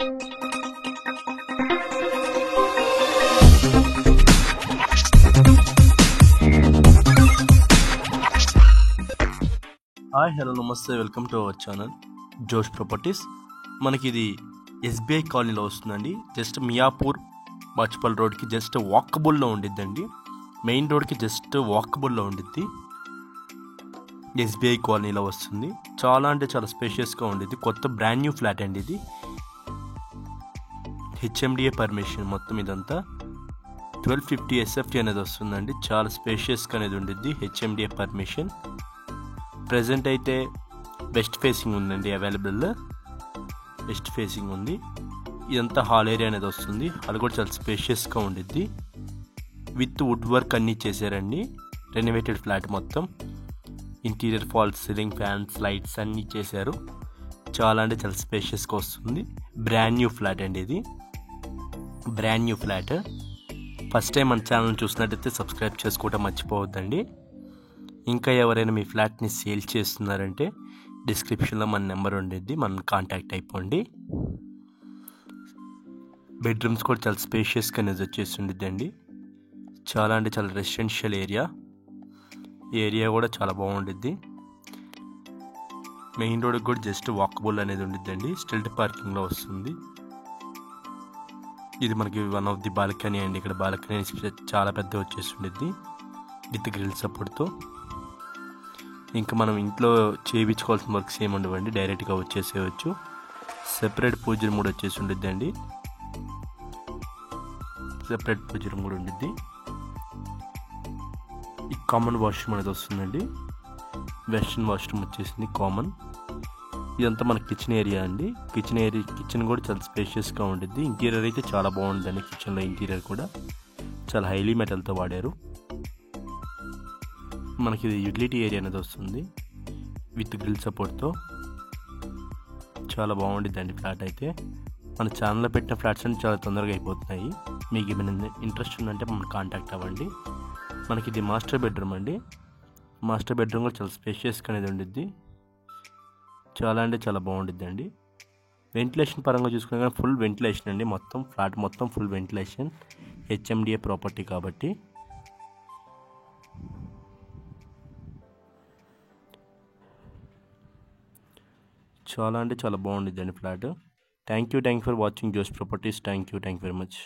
Hi hello నమస్తే, welcome to our channel జోష్ properties. మనకి ఇది ఎస్బీఐ కాలనీలో వస్తుందండి. జస్ట్ మియాపూర్ బాచుపల్ రోడ్కి జస్ట్ వాకబుల్లో ఉండిద్దండి. మెయిన్ రోడ్కి జస్ట్ వాకబుల్లో ఉండిద్ది. ఎస్బీఐ కాలనీలో వస్తుంది. చాలా అంటే చాలా స్పేషియస్గా ఉండిద్ది. కొత్త బ్రాండ్ న్యూ ఫ్లాట్ అండి ఇది. హెచ్ఎండిఏ పర్మిషన్ మొత్తం ఇదంతా 1250 SFT అనేది వస్తుందండి. చాలా స్పేషియస్గా అనేది ఉండిద్ది. HMDA permission. ప్రజెంట్ అయితే వెస్ట్ ఫేసింగ్ ఉందండి అవైలబుల్. వెస్ట్ ఫేసింగ్ ఉంది. ఇదంతా హాల్ ఏరియా అనేది వస్తుంది. అది కూడా చాలా స్పేషియస్గా ఉండిద్ది. విత్ వుడ్ వర్క్ అన్నీ చేశారండి. రెనోవేటెడ్ ఫ్లాట్ మొత్తం. Interior false ceiling fans lights అన్నీ చేశారు. చాలా అంటే చాలా స్పేషియస్గా వస్తుంది. బ్రాండ్ న్యూ ఫ్లాట్ అండి ఇది. Brand new flat. First time మన ఛానల్ చూసినట్టయితే సబ్స్క్రైబ్ చేసుకోవడం మర్చిపోవద్దండి. ఇంకా ఎవరైనా మీ ఫ్లాట్ని సేల్ చేస్తున్నారంటే డిస్క్రిప్షన్లో మన నెంబర్ ఉండిద్ది, మనం కాంటాక్ట్ అయిపోండి. బెడ్రూమ్స్ కూడా చాలా స్పేషియస్గా అనేది వచ్చేసి ఉండిద్దండి. చాలా అంటే చాలా రెసిడెన్షియల్ ఏరియా. ఏరియా కూడా చాలా బాగుండిద్ది. మెయిన్ రోడ్కి కూడా జస్ట్ వాకబుల్ అనేది ఉండిద్దండి. స్టిల్ట్ పార్కింగ్లో వస్తుంది. ఇది మనకి వన్ ఆఫ్ ది బాల్కనీ అండి. ఇక్కడ బాల్కనీ చాలా పెద్ద వచ్చేసి ఉండిద్ది విత్ గ్రిల్ సపోర్ట్తో. ఇంకా మనం ఇంట్లో చేయించుకోవాల్సిన వర్క్స్ ఏమి ఉండవండి, డైరెక్ట్గా వచ్చేసేయచ్చు. సెపరేట్ పూజ రూమ్ కూడా వచ్చేసి ఉండిద్ది అండి. సెపరేట్ పూజ రూమ్ కూడా ఉండిద్ది. ఈ కామన్ వాష్రూమ్ అనేది వస్తుందండి. వెస్ట్రన్ వాష్రూమ్ వచ్చేసింది కామన్. ఇదంతా మన కిచెన్ ఏరియా అండి. కిచెన్ కూడా చాలా స్పేషియస్గా ఉండిద్ది. ఇంటీరియర్ అయితే చాలా బాగుంటుందండి. కిచెన్లో ఇంటీరియర్ కూడా చాలా హైలీ మెటల్తో వాడారు. మనకి ఇది యూటిలిటీ ఏరియా అనేది వస్తుంది విత్ గ్రిల్ సపోర్ట్తో. చాలా బాగుండిద్దండి ఫ్లాట్ అయితే. మన ఛానల్లో పెట్టిన ఫ్లాట్స్ అన్ని చాలా తొందరగా అయిపోతున్నాయి. మీకు ఏమైనా ఇంట్రెస్ట్ ఉందంటే మనం కాంటాక్ట్ అవ్వండి. మనకి ఇది మాస్టర్ బెడ్రూమ్ అండి. మాస్టర్ బెడ్రూమ్ కూడా చాలా స్పేషియస్గా అనేది ఉండిద్ది. చాలా అంటే చాలా బాగుండిద్దండి. వెంటిలేషన్ పరంగా చూసుకున్నా కానీ ఫుల్ వెంటిలేషన్ అండి. మొత్తం ఫ్లాట్ మొత్తం ఫుల్ వెంటిలేషన్. హెచ్ఎండిఏ ప్రాపర్టీ కాబట్టి. చాలా అంటే చాలా బాగుండిద్దండి flat. Thank you for watching Josh properties. Thank you very much.